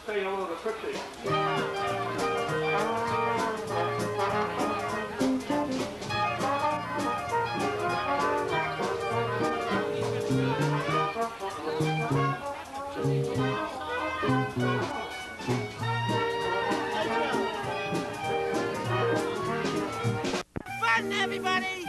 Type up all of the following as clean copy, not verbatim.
Say hello to Trixie. Fun, everybody!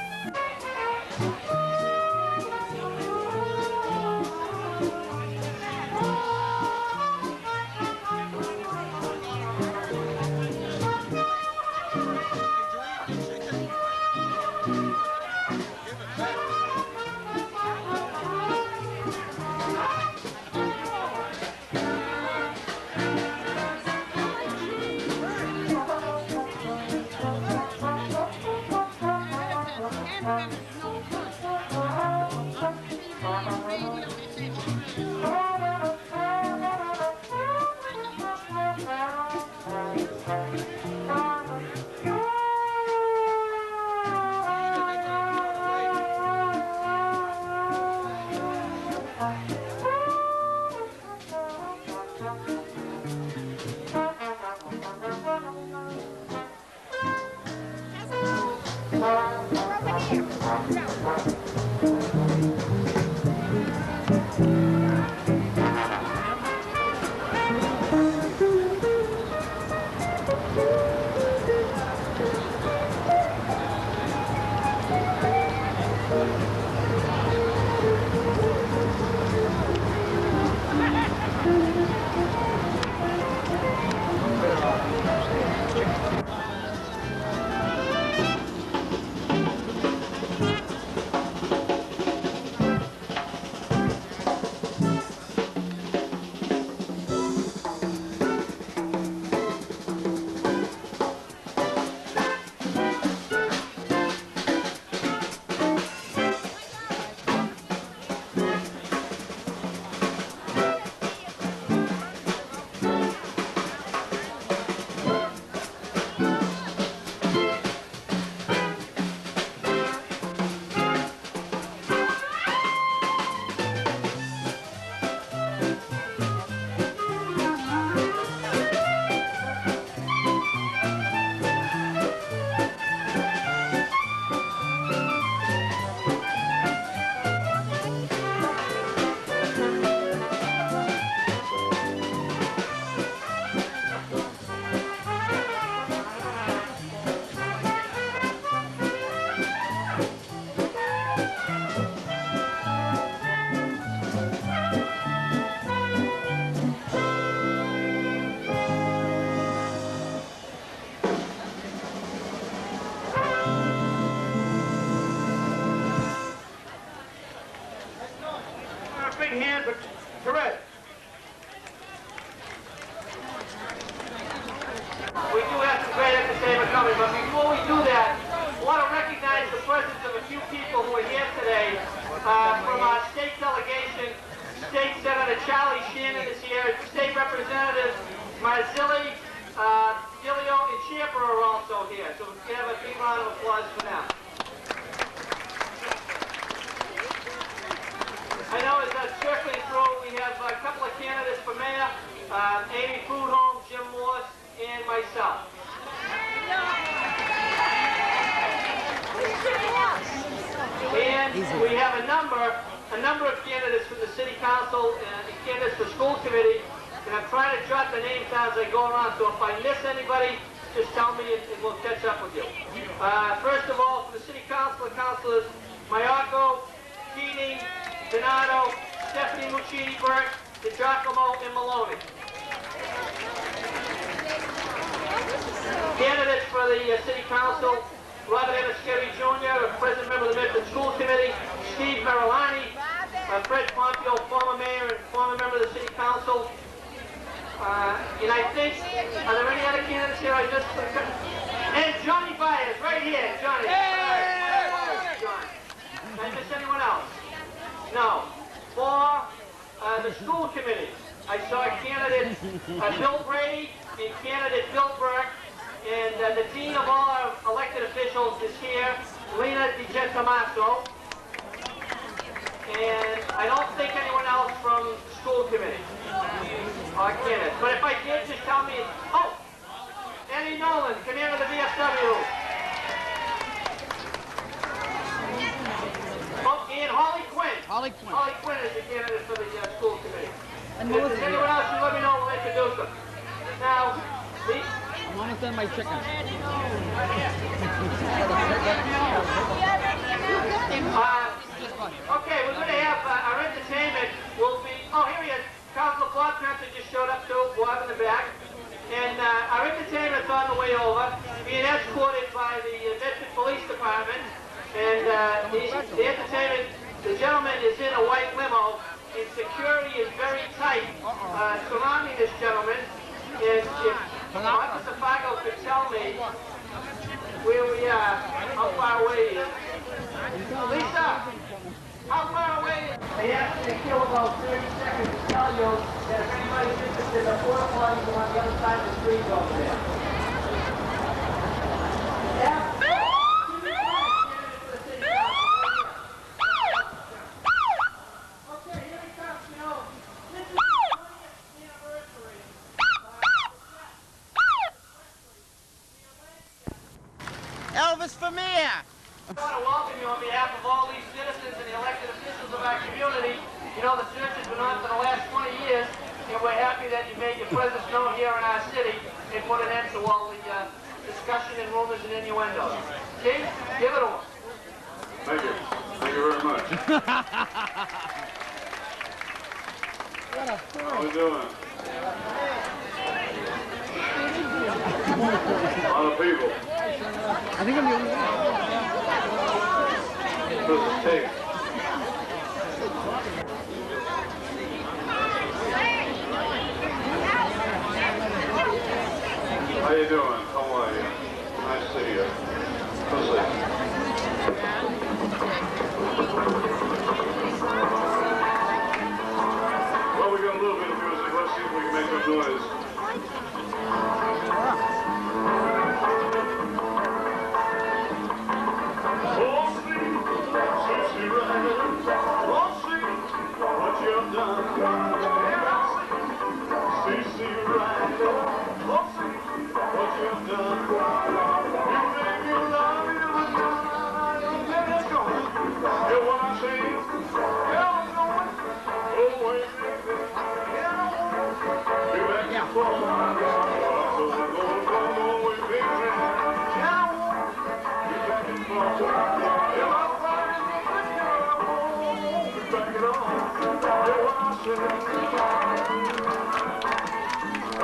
coming. But before we do that, I want to recognize the presence of a few people who are here today from our state delegation. State Senator Charlie Shannon is here. State Representatives Marzilli, Gilio, and Champer are also here. So we can have a big round of applause for them. I know as I'm circling through, we have a couple of candidates for mayor, Amy Prudhomme, Jim Morse, and myself. And we have a number of candidates for the city council and candidates for school committee. And I'm trying to jot the names down as I go around, so if I miss anybody, just tell me and we'll catch up with you. First of all, for the city council, the councilors Mayako, Keating, Donato, Stephanie Muccini-Burke, DiGiacomo, and Maloney. Candidates for the city council, Robert Emescheri Jr., present member of the Medford School Committee, Steve Marilani, Fred Pompeo, former mayor and former member of the city council. And I think, are there any other candidates here? And Johnny Byers, right here, Johnny. John. Did I miss anyone else? No. For the school committee, I saw candidate Bill Brady and candidate Bill Burke, and the dean of all our elected officials is here, Lena DiGentamaso. And I don't think anyone else from school committee or candidates. But if I did, just tell me. Oh, Eddie Nolan, commander of the VFW. Oh, and Holly Quinn. Holly Quinn is the candidate for the school committee. And if there's anyone else, you let me know, we'll introduce them. Now, I'm almost done my chicken. Okay, we're going to have our entertainment will be, oh, here he is. Councilor Bob Crampton just showed up too, Bob in the back. And our entertainment's on the way over, being escorted by the Medford Police Department. And the entertainment, the gentleman is in a white limo, and security is very tight surrounding this gentleman. And if Officer Fargo could tell me where we are, how far away he is. Lisa, how far away is he? They asked me to kill about 30 seconds to tell you that if anybody's interested, the porta potties are on the other side of the street over there. Yeah? Elvis for mayor! I want to welcome you on behalf of all these citizens and the elected officials of our community. You know, the search has been on for the last 20 years, and we're happy that you made your presence known here in our city and put an end to all the discussion and rumors and innuendos. King, give it to them. Thank you. Thank you very much. How are we doing? A lot of people. I think I'm the only one. This is tape. How you doing? How are you? Nice to see you. Let's see. Well, we got a little bit of music. Let's see if we can make some noise.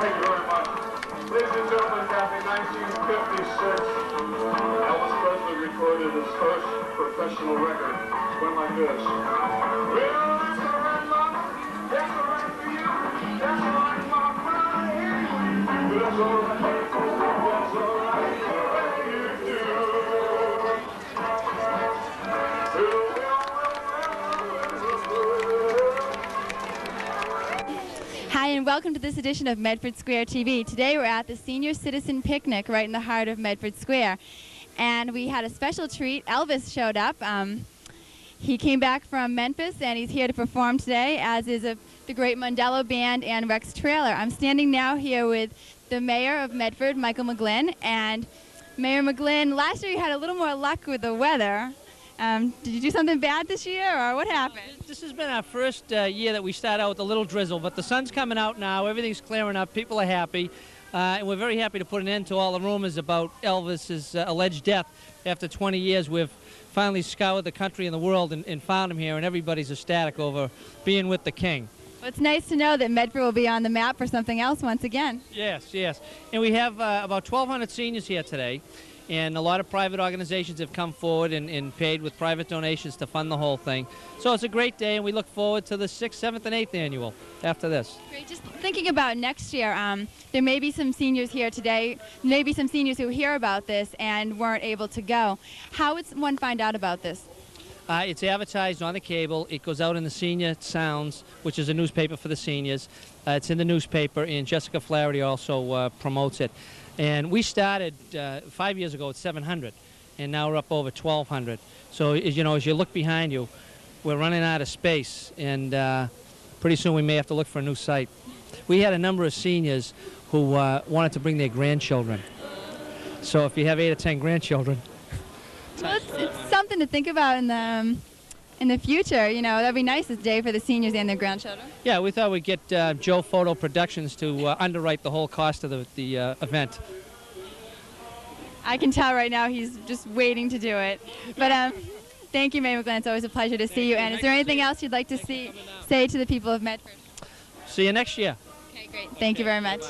Thank you very much. Ladies and gentlemen, back in 1956, Elvis Presley recorded his first professional record. It went like this. Well, that's all right, mama. That's all right for you. That's all right, mama. That's all right. That's all right. welcome to this edition of Medford Square TV. Today we're at the Senior Citizen Picnic right in the heart of Medford Square. And we had a special treat. Elvis showed up. He came back from Memphis and he's here to perform today, as is the great Mondello Band and Rex Trailor. I'm standing now here with the mayor of Medford, Michael McGlynn. And Mayor McGlynn, last year you had a little more luck with the weather. Did you do something bad this year, or what happened? This has been our first year that we start out with a little drizzle, but the sun's coming out now, everything's clearing up, people are happy, and we're very happy to put an end to all the rumors about Elvis's alleged death. After 20 years, we've finally scoured the country and the world and found him here, and everybody's ecstatic over being with the king. Well, it's nice to know that Medford will be on the map for something else once again. Yes, yes. And we have about 1,200 seniors here today, and a lot of private organizations have come forward and paid with private donations to fund the whole thing. So it's a great day, and we look forward to the 6th, 7th, and 8th annual after this. Great. Just thinking about next year, there may be some seniors here today, maybe some seniors who hear about this and weren't able to go. How would one find out about this? It's advertised on the cable. It goes out in the Senior Sounds, which is a newspaper for the seniors. It's in the newspaper, and Jessica Flaherty also promotes it. And we started 5 years ago at 700, and now we're up over 1,200. So, as you know, as you look behind you, we're running out of space, and pretty soon we may have to look for a new site. We had a number of seniors who wanted to bring their grandchildren. So if you have 8 or 10 grandchildren, well, it's something to think about in the future. You know, that'd be nice this day for the seniors and their grandchildren. yeah, we thought we'd get Joe Photo Productions to underwrite the whole cost of the event. I can tell right now he's just waiting to do it. But thank you, Mayor McGlynn. It's always a pleasure to see you. And is there anything else you'd like to say to the people of Medford? See you next year. Okay, great. Thank you very much.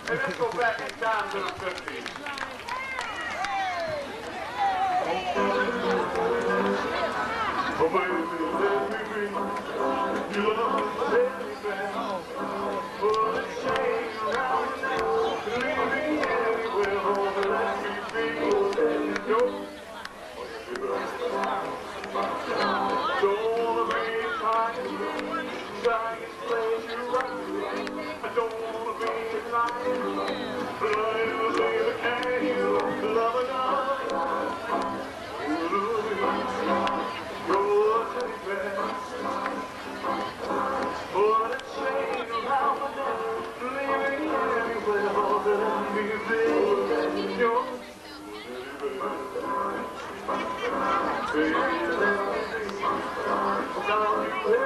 Let's go back in time to the 50s. Oh, baby, let me be your baby band. Put a chain around you now, leave me anywhere, oh, let me be your baby. Don't wanna be tired, trying to play you right. I don't wanna be lying. Baby,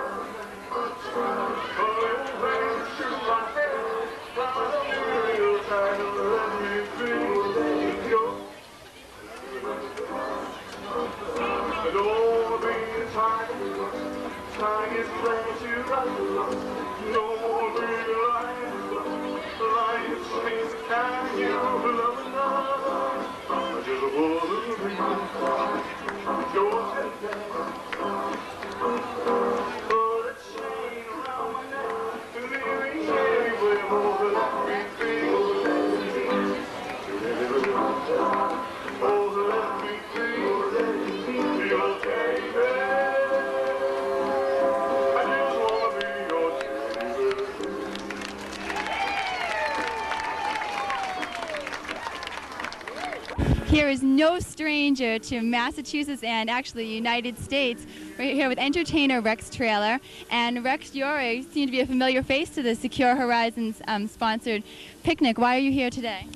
here is no stranger to Massachusetts and actually United States. We're here with entertainer Rex Trailor. And Rex, you seem to be a familiar face to the Secure Horizons sponsored picnic. Why are you here today?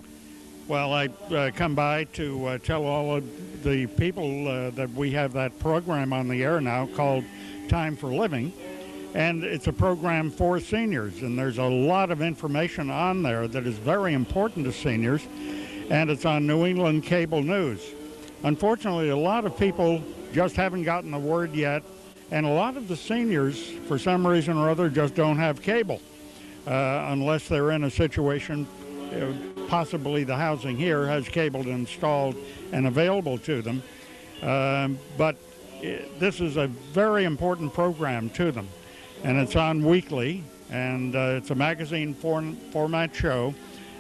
Well, I come by to tell all of the people that we have that program on the air now called Time for Living. And it's a program for seniors, and there's a lot of information on there that is very important to seniors, and it's on New England Cable News. Unfortunately, a lot of people just haven't gotten the word yet, and a lot of the seniors, for some reason or other, just don't have cable, unless they're in a situation, possibly the housing here has cable installed and available to them. But this is a very important program to them. And it's on weekly, and it's a magazine format show.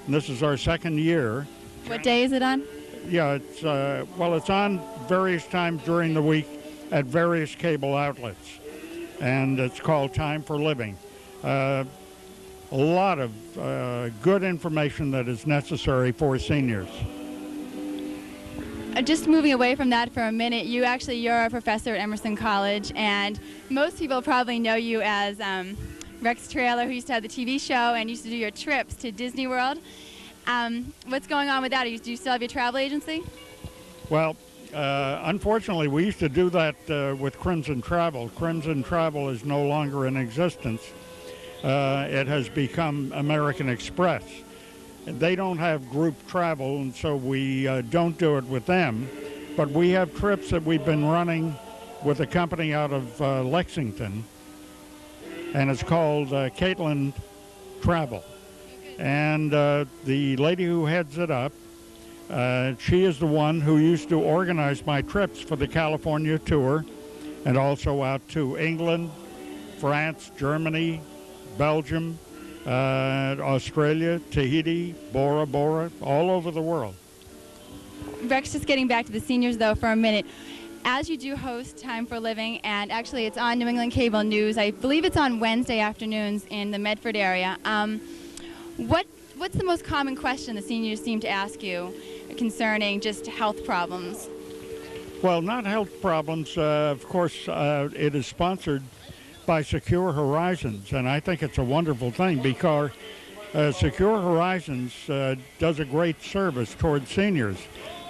And this is our second year. What day is it on? Yeah, it's it's on various times during the week at various cable outlets, and it's called Time for Living. A lot of good information that is necessary for seniors. Just moving away from that for a minute, you're a professor at Emerson College, and most people probably know you as Rex Trailor, who used to have the TV show and used to do your trips to Disney World. What's going on with that? Do you still have your travel agency? Well, unfortunately, we used to do that with Crimson Travel. Crimson Travel is no longer in existence. It has become American Express. They don't have group travel, and so we don't do it with them. But we have trips that we've been running with a company out of Lexington, and it's called Caitlin Travel. And the lady who heads it up, she is the one who used to organize my trips for the California tour, and also out to England, France, Germany, Belgium, Australia, Tahiti, Bora Bora, all over the world. Rex, just getting back to the seniors though for a minute. As you do host Time for Living, and actually it's on New England Cable News, I believe it's on Wednesday afternoons in the Medford area. What's the most common question the seniors seem to ask you concerning just health problems? Well, not health problems. Of course, it is sponsored by Secure Horizons, and I think it's a wonderful thing because Secure Horizons does a great service towards seniors,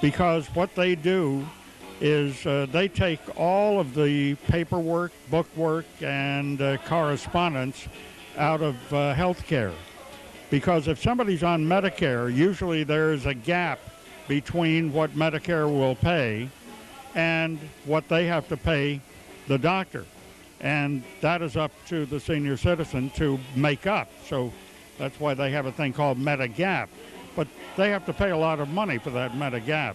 because what they do is they take all of the paperwork, bookwork, and correspondence out of health care. Because if somebody's on Medicare, usually there's a gap between what Medicare will pay and what they have to pay the doctor. And that is up to the senior citizen to make up. So that's why they have a thing called Medigap. But they have to pay a lot of money for that Medigap.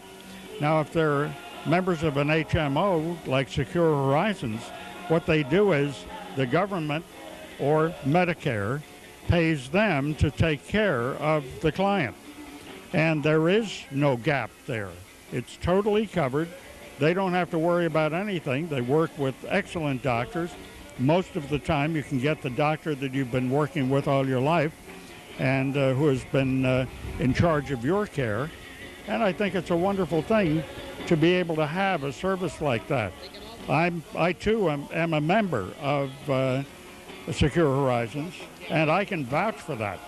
Now, if they're members of an HMO like Secure Horizons, what they do is the government or Medicare pays them to take care of the client. And there is no gap there. It's totally covered. They don't have to worry about anything. They work with excellent doctors. Most of the time you can get the doctor that you've been working with all your life and who has been in charge of your care. And I think it's a wonderful thing to be able to have a service like that. I too am a member of Secure Horizons, and I can vouch for that.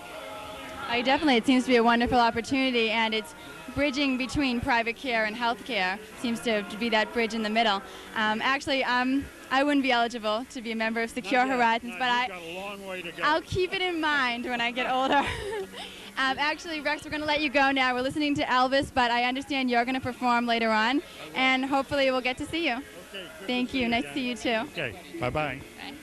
Definitely, it seems to be a wonderful opportunity, and it's bridging between private care and health care. Seems to be that bridge in the middle. Actually, I wouldn't be eligible to be a member of Secure Horizons, but I'll keep it in mind when I get older. Actually, Rex, we're going to let you go now. We're listening to Elvis, but I understand you're going to perform later on, and hopefully we'll get to see you. Okay, Thank you. Nice to see you, too. Okay, bye-bye. Bye.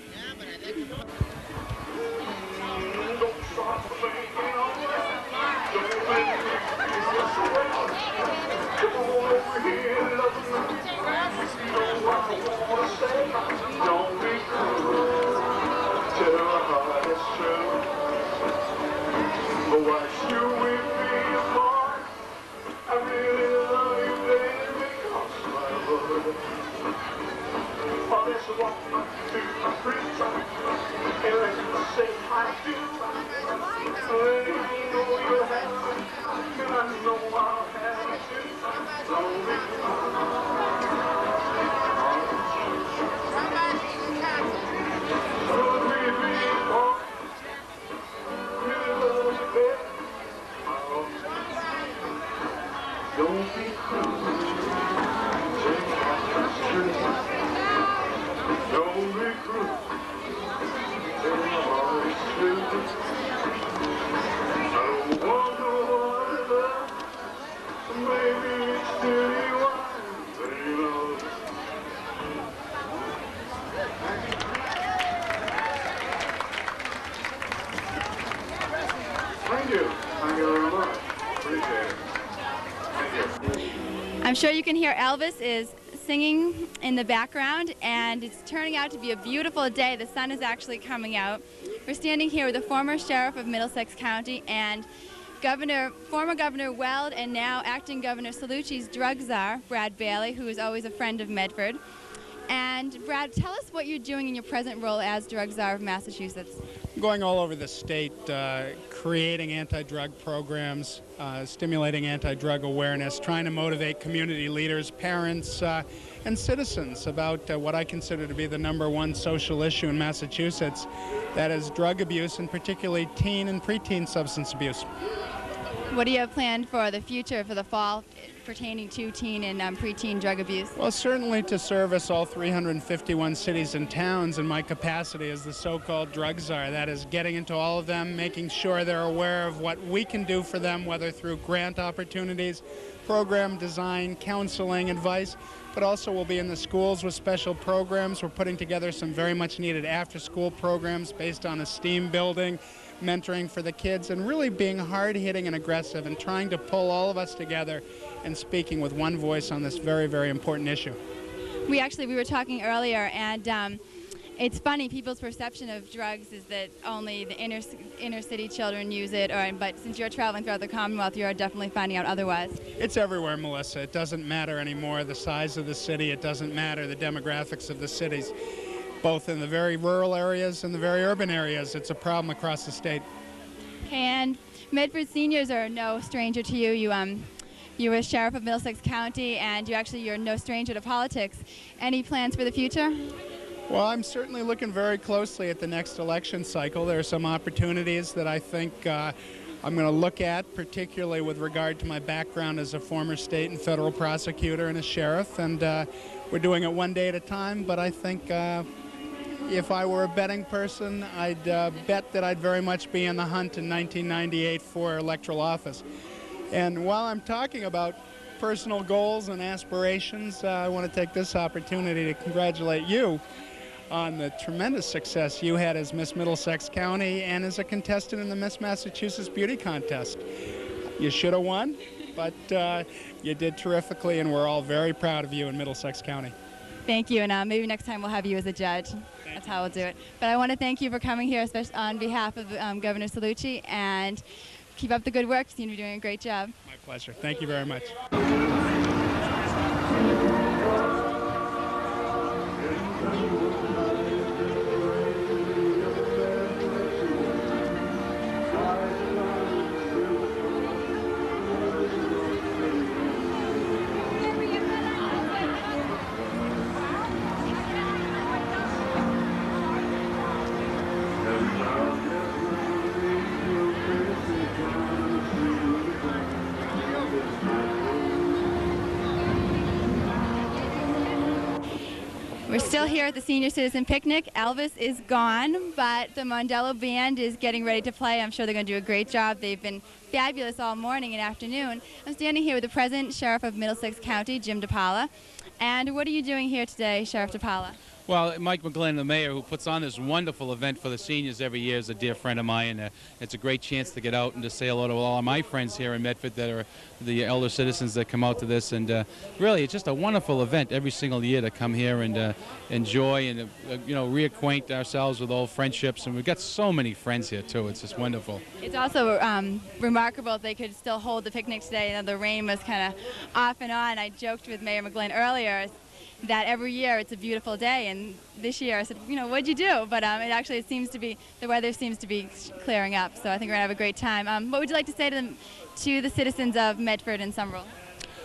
Don't be cruel to a heart that's true. But watch you with me apart. I really love you, baby, because my word. Oh, there's a 1, 2, 3 times. And I say I do. Don't be cruel. Take after street. Don't be cruel. Take after street. I don't want no other love. Maybe it's dirty wine, but you know. Thank you. Thank you very much. Appreciate it. Thank you. I'm sure you can hear Elvis is singing in the background, and it's turning out to be a beautiful day. The sun is actually coming out. We're standing here with the former sheriff of Middlesex County and former Governor Weld and now acting Governor Cellucci's drug czar, Brad Bailey, who is always a friend of Medford. And Brad, tell us what you're doing in your present role as drug czar of Massachusetts. Going all over the state, creating anti-drug programs, stimulating anti-drug awareness, trying to motivate community leaders, parents, and citizens about what I consider to be the #1 social issue in Massachusetts, that is drug abuse, and particularly teen and preteen substance abuse. What do you have planned for the future, for the fall, pertaining to teen and preteen drug abuse? Well, certainly to service all 351 cities and towns in my capacity as the so-called drug czar. That is, getting into all of them, making sure they're aware of what we can do for them, whether through grant opportunities, program design, counseling, advice, but also we'll be in the schools with special programs. We're putting together some very much needed after-school programs based on esteem building, mentoring for the kids, and really being hard-hitting and aggressive and trying to pull all of us together and speaking with one voice on this very, very important issue. We were talking earlier, and it's funny, people's perception of drugs is that only the inner city children use it, but since you're traveling throughout the Commonwealth, you're definitely finding out otherwise. It's everywhere, Melissa. It doesn't matter anymore the size of the city. It doesn't matter the demographics of the cities. Both in the very rural areas and the very urban areas, it's a problem across the state. And Medford seniors are no stranger to you. You were sheriff of Middlesex County, and you're no stranger to politics. Any plans for the future? Well, I'm certainly looking very closely at the next election cycle. There are some opportunities that I think I'm going to look at, particularly with regard to my background as a former state and federal prosecutor and a sheriff. And we're doing it one day at a time, but I think if I were a betting person, I'd bet that I'd very much be in the hunt in 1998 for electoral office. And while I'm talking about personal goals and aspirations, I want to take this opportunity to congratulate you on the tremendous success you had as Miss Middlesex County and as a contestant in the Miss Massachusetts Beauty Contest. You should have won, but you did terrifically, and we're all very proud of you in Middlesex County. Thank you, and maybe next time we'll have you as a judge. That's how we'll do it. But I want to thank you for coming here, especially on behalf of Governor Cellucci, and keep up the good work. You seem to be doing a great job. My pleasure. Thank you very much. We're still here at the Senior Citizen Picnic. Elvis is gone, but the Mondello Band is getting ready to play. I'm sure they're going to do a great job. They've been fabulous all morning and afternoon. I'm standing here with the present Sheriff of Middlesex County, Jim DePaula. And what are you doing here today, Sheriff DePaula? Well, Mike McGlynn, the mayor, who puts on this wonderful event for the seniors every year, is a dear friend of mine. It's a great chance to get out and to say hello to all of my friends here in Medford that are the elder citizens that come out to this. And really, it's just a wonderful event every single year to come here and enjoy and reacquaint ourselves with old friendships. And we've got so many friends here too. It's just wonderful. It's also remarkable that they could still hold the picnic today. The rain was kind of off and on. I joked with Mayor McGlynn earlier that every year it's a beautiful day, and this year I said, what'd you do? But it seems to be, the weather seems to be clearing up, so I think we're gonna have a great time. What would you like to say to the citizens of Medford and Summerall?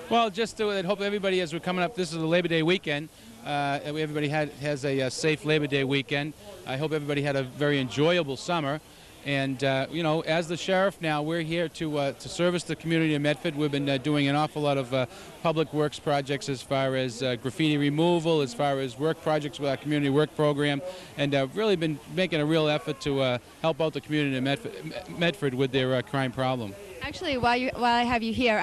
Well, just to hope everybody, as we're coming up, this is the Labor Day weekend, everybody has a safe Labor Day weekend. I hope everybody had a very enjoyable summer. And, you know, as the sheriff now, we're here to service the community of Medford. We've been doing an awful lot of public works projects as far as graffiti removal, as far as work projects with our community work program, and really been making a real effort to help out the community of Medford with their crime problem. Actually, while I have you here,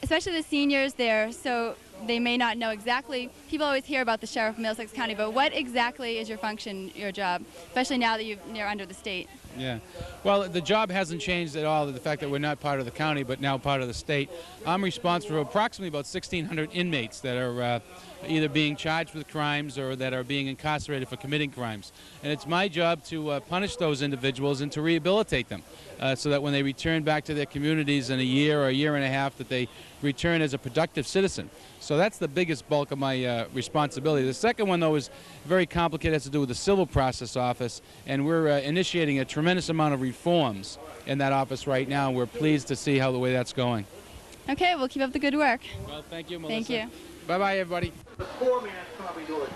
especially the seniors there, so they may not know exactly. People always hear about the sheriff of Middlesex County, but what exactly is your function, your job, especially now that you're under the state? Yeah. Well, the job hasn't changed at all, the fact that we're not part of the county but now part of the state. I'm responsible for approximately about 1,600 inmates that are either being charged with crimes or that are being incarcerated for committing crimes. And it's my job to punish those individuals and to rehabilitate them so that when they return back to their communities in a year or a year and a half, that they return as a productive citizen. So that's the biggest bulk of my responsibility. The second one, though, is very complicated. It has to do with the civil process office, and we're initiating a tremendous amount of reforms in that office right now. We're pleased to see how the way that's going. Okay, we'll keep up the good work. Well, thank you, Melissa. Thank you. Bye-bye, everybody. The 4 minutes probably do it.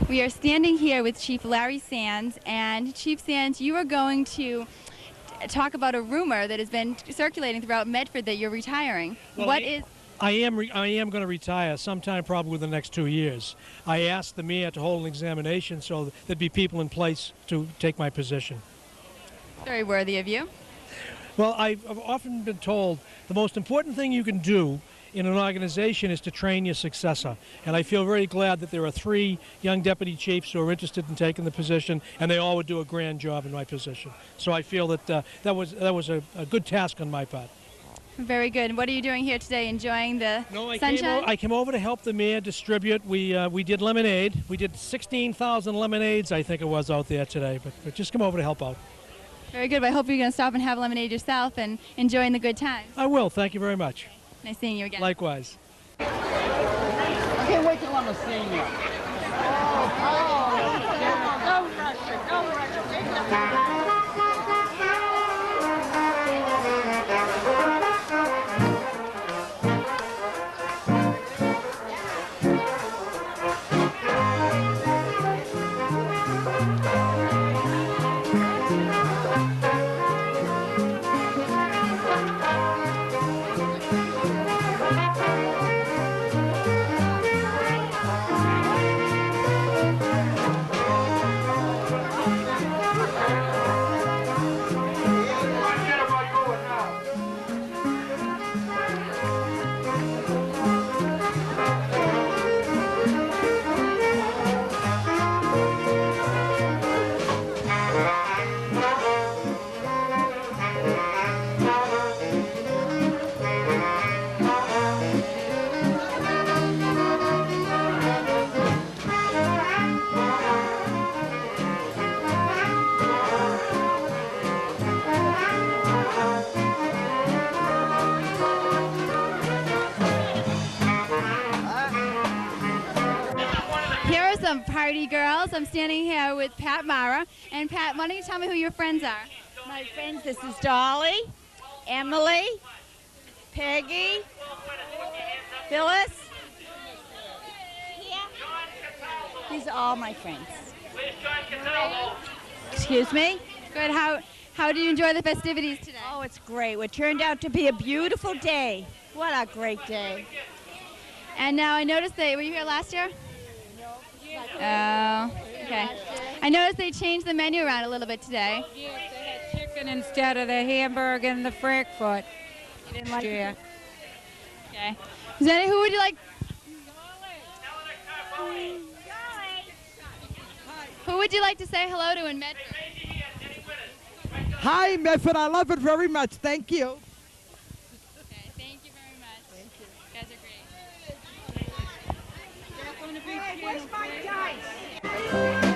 We are standing here with Chief Larry Sands, and Chief Sands, you are going to talk about a rumor that has been circulating throughout Medford that you're retiring. Well, I am going to retire sometime probably within the next 2 years. I asked the mayor to hold an examination so there'd be people in place to take my position. Very worthy of you. Well, I've often been told the most important thing you can do in an organization is to train your successor. And I feel very glad that there are 3 young deputy chiefs who are interested in taking the position, and they all would do a grand job in my position. So I feel that that was a good task on my part. Very good. What are you doing here today? Enjoying the sunshine? I came over to help the mayor distribute. We did lemonade. We did 16,000 lemonades, I think it was, out there today. But just come over to help out. Very good. I hope you're going to stop and have lemonade yourself and enjoying the good times. I will. Thank you very much. Nice seeing you again. Likewise. I can't wait till I'm a senior. Don't rush it. Don't rush it. Take your time. Some party girls. I'm standing here with Pat Mara. And Pat, why don't you tell me who your friends are? My friends, this is Dolly, Emily, Peggy, Phyllis. These are all my friends. Excuse me? Good. How do you enjoy the festivities today? Oh, it's great. It turned out to be a beautiful day. What a great day. And now I noticed were you here last year? Oh, okay. I noticed they changed the menu around a little bit today. Yes, they had chicken instead of the hamburger and the Frankfurt. You didn't like it? Okay. Who would you like? Who would you like to say hello to in Medford? Hi, Medford. I love it very much. Thank you. Okay, thank you very much. Thank you. You guys are great. Hey, where's my dice?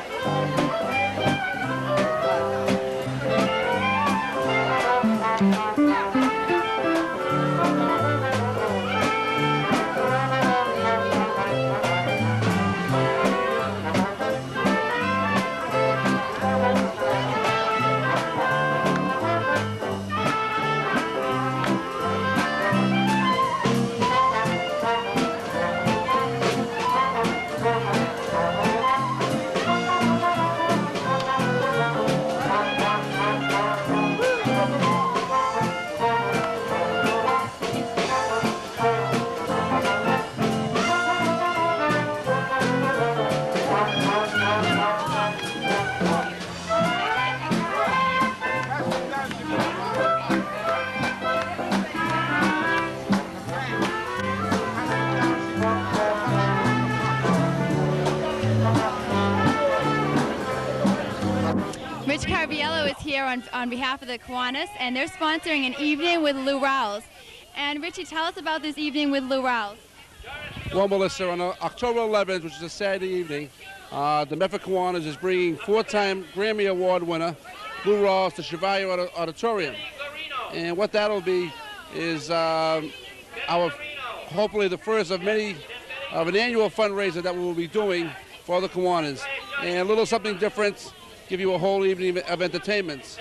Rich Carviello is here on behalf of the Kiwanis, and they're sponsoring an evening with Lou Rawls. And Richie, tell us about this evening with Lou Rawls. Well, Melissa, on October 11th, which is a Saturday evening, the Medford Kiwanis is bringing four-time Grammy Award winner Lou Rawls to Chevalier Auditorium. And what that'll be is hopefully the first of many of an annual fundraiser that we will be doing for the Kiwanis. And a little something different, give you a whole evening of entertainment.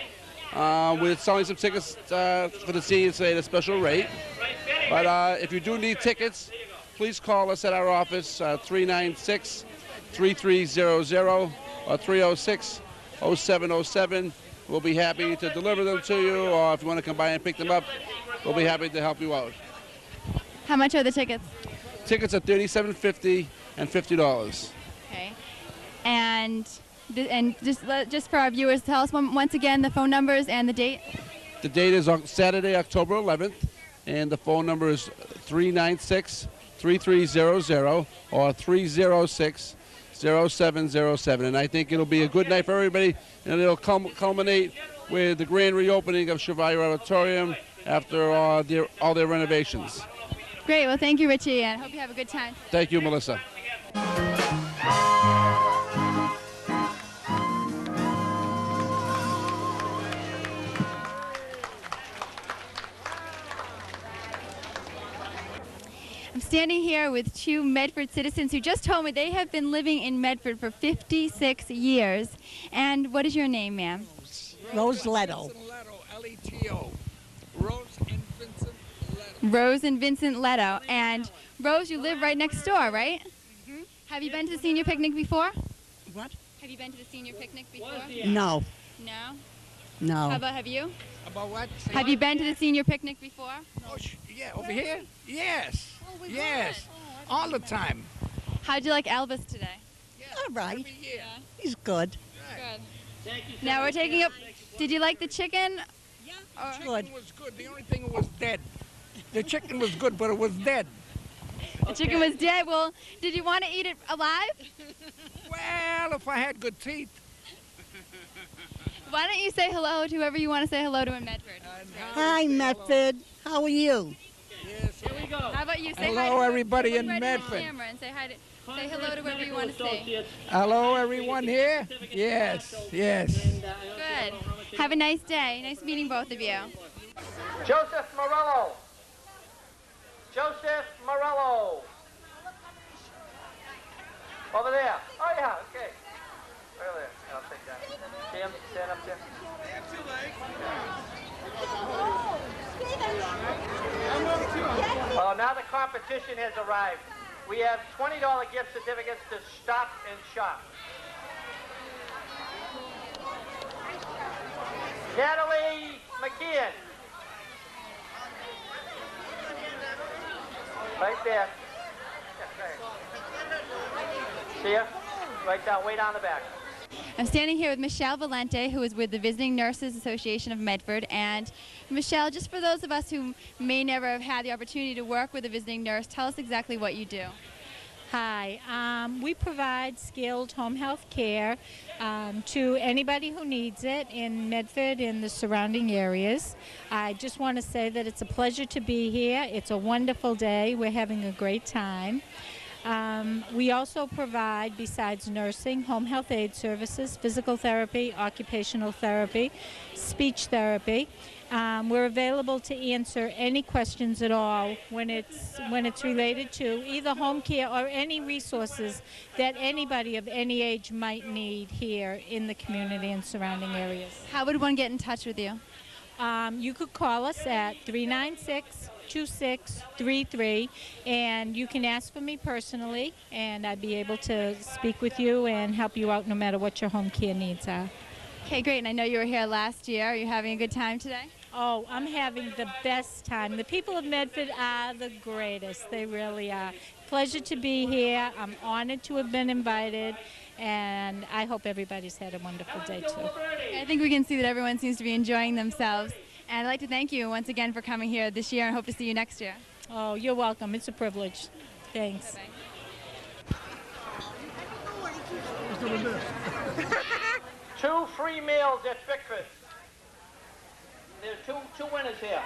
We're selling some tickets for the seniors today at a special rate. But if you do need tickets, please call us at our office, 396-3300 or 306-0707. We'll be happy to deliver them to you, or if you want to come by and pick them up, we'll be happy to help you out. How much are the tickets? Tickets are $37.50 and $50. Okay. And just for our viewers, tell us once again the phone numbers and the date. The date is on Saturday, October 11th, and the phone number is 396-3300 or 306-0707. And I think it'll be a good night for everybody, and it'll culminate with the grand reopening of Chevalier Auditorium after all their renovations. Great. Well, thank you, Richie, and I hope you have a good time. Thank you, Melissa. I'm standing here with two Medford citizens who just told me they have been living in Medford for 56 years. And what is your name, ma'am? Rose Leto. L-E-T-O. Rose and Vincent Leto. Rose and Vincent Leto. And Rose, you live right next door, right? Mm-hmm. Have you been to the senior picnic before? What? Have you been to the senior picnic before? No. No? No. How about have you? About what? Have you been to the senior picnic before? Oh, yeah, over here? Yes. Yes. All the time. How'd you like Elvis today? All right. Every year. He's good. Good. Now we're taking up. Did you like the chicken? Yeah. Or- The chicken was good. The only thing was dead. The chicken was good, but it was dead. The chicken was dead. Well, did you want to eat it alive? Well, if I had good teeth. Why don't you say hello to whoever you want to say hello to in Medford? Hi, Medford. How are you? Yes. Here we go. How about you say Hello, hi to everybody look in right Medford. the camera and say hi to say hello to whoever you want to see. Hello, everyone here? Yes. Yes. Good. Have a nice day. Nice meeting both of you. Joseph Morello. Joseph Morello. Over there. Oh, yeah, okay. Right there. I'll take that. Tim, stand up there. Well, now the competition has arrived. We have $20 gift certificates to Stop and Shop. Natalie McKeon. Right there. See ya? Right down, way down the back. I'm standing here with Michelle Valente, who is with the Visiting Nurses Association of Medford. And Michelle, just for those of us who may never have had the opportunity to work with a visiting nurse, tell us exactly what you do. Hi. We provide skilled home health care to anybody who needs it in Medford and the surrounding areas. I just want to say that it's a pleasure to be here. It's a wonderful day. We're having a great time. We also provide, besides nursing, home health aid services, physical therapy, occupational therapy, speech therapy. We're available to answer any questions at all when it's related to either home care or any resources that anybody of any age might need here in the community and surrounding areas. How would one get in touch with you? You could call us at 396-2633, and you can ask for me personally, and I'd be able to speak with you and help you out no matter what your home care needs are. Okay, great. And I know you were here last year. Are you having a good time today? Oh, I'm having the best time. The people of Medford are the greatest. They really are. Pleasure to be here. I'm honored to have been invited, and I hope everybody's had a wonderful day, too. I think we can see that everyone seems to be enjoying themselves. And I'd like to thank you once again for coming here this year and hope to see you next year. Oh, you're welcome. It's a privilege. Thanks. Bye-bye. 2 free meals at Pickford. There are two winners here.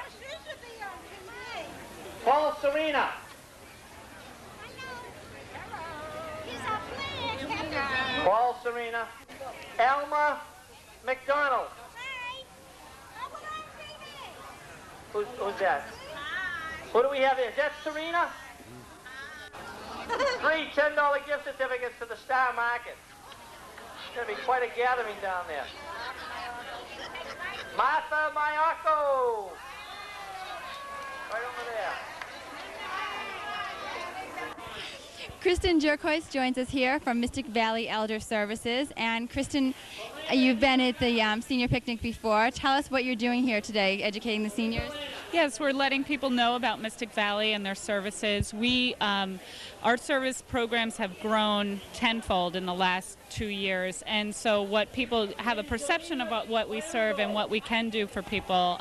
Paul Serena. Paul Serena. Alma McDonald. Who's that? Who do we have here? Is that Serena? 3 $10 gift certificates to the Star Market. It's going to be quite a gathering down there. Martha Mayako. Right over there. Kristen Jerkois joins us here from Mystic Valley Elder Services. And Kristen, you've been at the senior picnic before. Tell us what you're doing here today, educating the seniors. Yes, we're letting people know about Mystic Valley and their services. Our service programs have grown tenfold in the last 2 years, and so what people have a perception about what we serve and what we can do for people,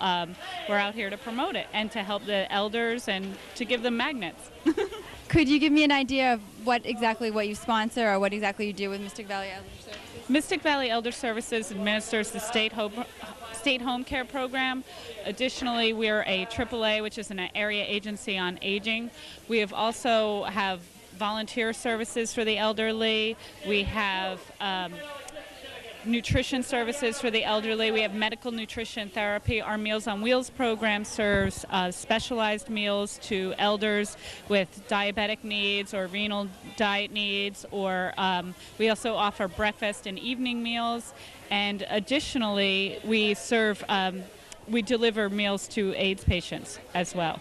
we're out here to promote it and to help the elders and to give them magnets. Could you give me an idea of what you sponsor or what exactly you do with Mystic Valley Elder Services? Mystic Valley Elder Services administers the state home care program. Additionally, we're a AAA, which is an area agency on aging. We also have volunteer services for the elderly. We have nutrition services for the elderly. We have medical nutrition therapy. Our Meals on Wheels program serves specialized meals to elders with diabetic needs or renal diet needs, or we also offer breakfast and evening meals. And additionally, we deliver meals to AIDS patients as well.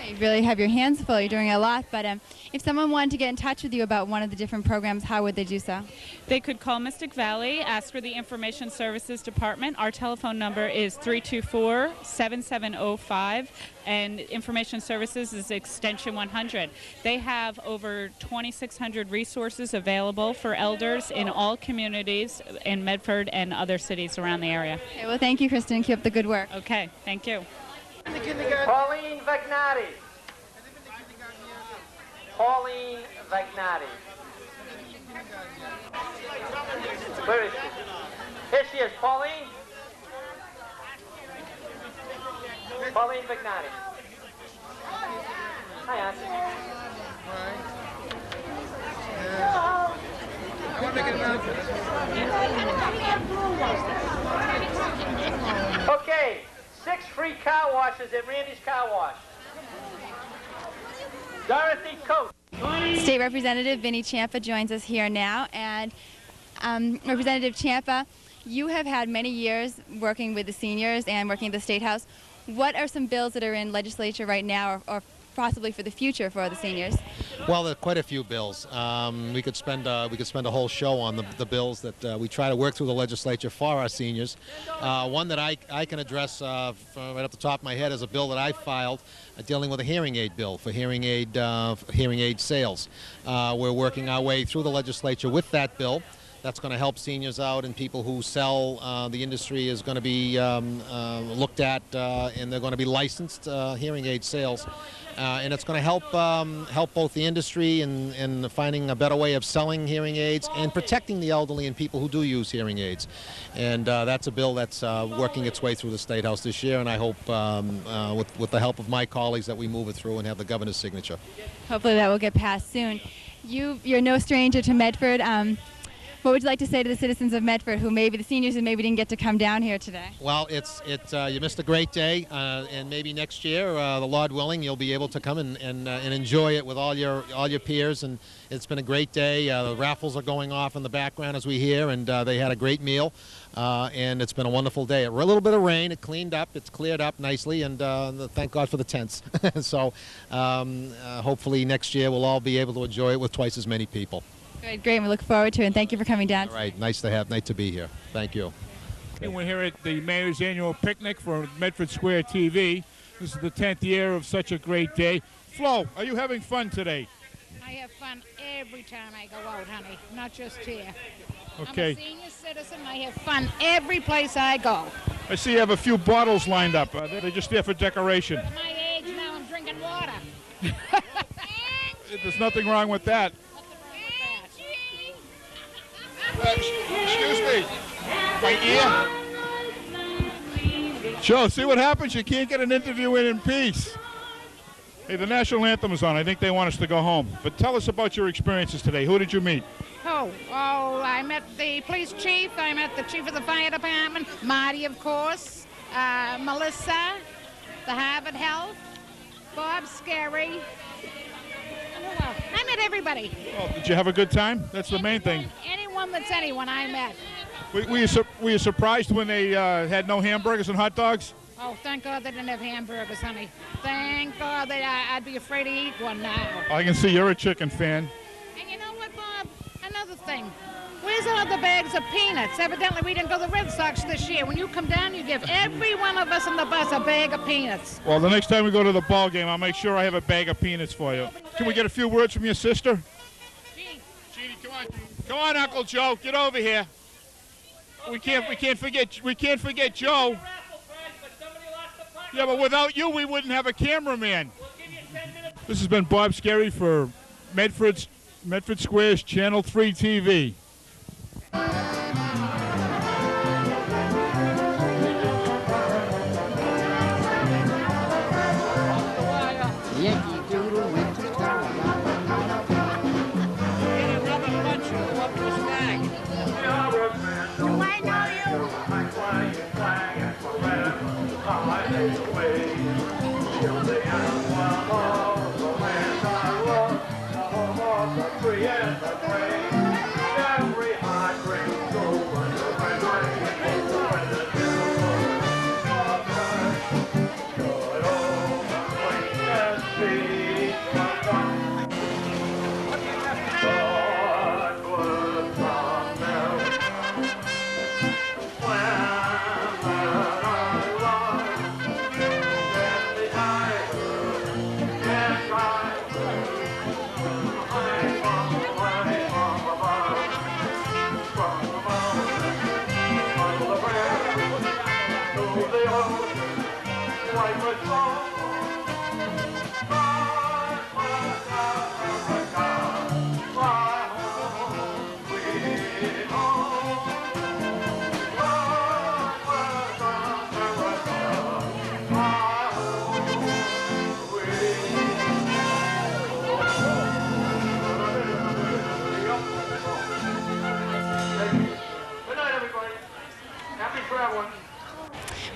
You really have your hands full. You're doing a lot. But if someone wanted to get in touch with you about one of the different programs, how would they do so? They could call Mystic Valley, ask for the Information Services Department. Our telephone number is 324-7705, and Information Services is extension 100. They have over 2,600 resources available for elders in all communities in Medford and other cities around the area. Okay, well, thank you, Kristen. Keep up the good work. Okay, thank you. Pauline Vagnati. Pauline Vagnati. Where is she? Here she is, Pauline. Pauline Vagnati. Hi, Auntie. Okay, 6 free car washes at Randy's Car Wash. Dorothy Coates. State Representative Vinnie Ciampa joins us here now. And Representative Ciampa, you have had many years working with the seniors and working at the State House. What are some bills that are in legislature right now or possibly for the future for the seniors? Well, there are quite a few bills. We could spend a whole show on the bills that we try to work through the legislature for our seniors. One that I can address right off the top of my head is a bill that I filed dealing with a hearing aid bill for hearing aid sales. We're working our way through the legislature with that bill. That's going to help seniors out, and people who sell. The industry is going to be looked at, and they're going to be licensed hearing aid sales. And it's going to help both the industry in finding a better way of selling hearing aids and protecting the elderly and people who do use hearing aids. And that's a bill that's working its way through the State House this year, and I hope with the help of my colleagues that we move it through and have the governor's signature. Hopefully that will get passed soon. You're no stranger to Medford. What would you like to say to the citizens of Medford, who maybe the seniors who maybe didn't get to come down here today? Well, you missed a great day, and maybe next year, the Lord willing, you'll be able to come and enjoy it with all your peers. And it's been a great day. The raffles are going off in the background as we hear, and they had a great meal. And it's been a wonderful day. A little bit of rain. It cleaned up. It's cleared up nicely, and thank God for the tents. So hopefully next year we'll all be able to enjoy it with twice as many people. Great. We look forward to it, and thank you for coming down. All right. Nice to be here. Thank you. And we're here at the Mayor's Annual Picnic for Medford Square TV. This is the 10th year of such a great day. Flo, are you having fun today? I have fun every time I go out, honey, not just here. Okay. I'm a senior citizen. I have fun every place I go. I see you have a few bottles lined up. They're just there for decoration. At my age now, I'm drinking water. There's nothing wrong with that. Excuse me. My ear. Joe, see what happens? You can't get an interview in peace. Hey, the national anthem is on. I think they want us to go home. But tell us about your experiences today. Who did you meet? Oh, I met the police chief. I met the chief of the fire department. Marty, of course. Melissa, the Harvard Health. Bob Scary. I met everybody. Well, did you have a good time? That's the main thing. Anyone that's anyone I met. Were you surprised when they had no hamburgers and hot dogs? Oh, thank God they didn't have hamburgers, honey. Thank God I'd be afraid to eat one now. I can see you're a chicken fan. And you know what, Bob? Another thing. Where's all the bags of peanuts? Evidently, we didn't go to the Red Sox this year. When you come down, you give every one of us on the bus a bag of peanuts. Well, the next time we go to the ball game, I'll make sure I have a bag of peanuts for you. Can we get a few words from your sister? Jeannie, come on. Come on, Uncle Joe. Get over here. We can't forget Joe. Yeah, but without you, we wouldn't have a cameraman. This has been Bob Scary for Medford Square's Channel 3 TV.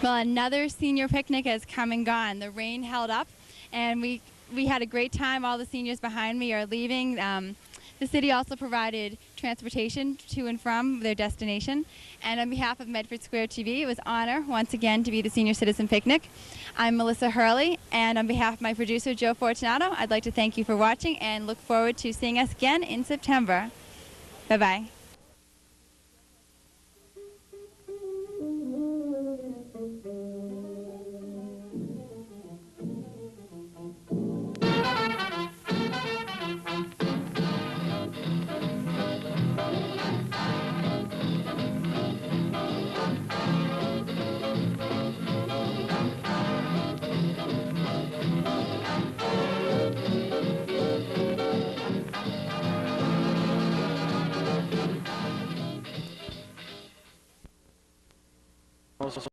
Well, another senior picnic has come and gone. The rain held up, and we had a great time. All the seniors behind me are leaving. The city also provided transportation to and from their destination. And on behalf of Medford Square TV, it was an honor once again to be the Senior Citizen Picnic. I'm Melissa Hurley, and on behalf of my producer, Joe Fortunato, I'd like to thank you for watching and look forward to seeing us again in September. Bye-bye.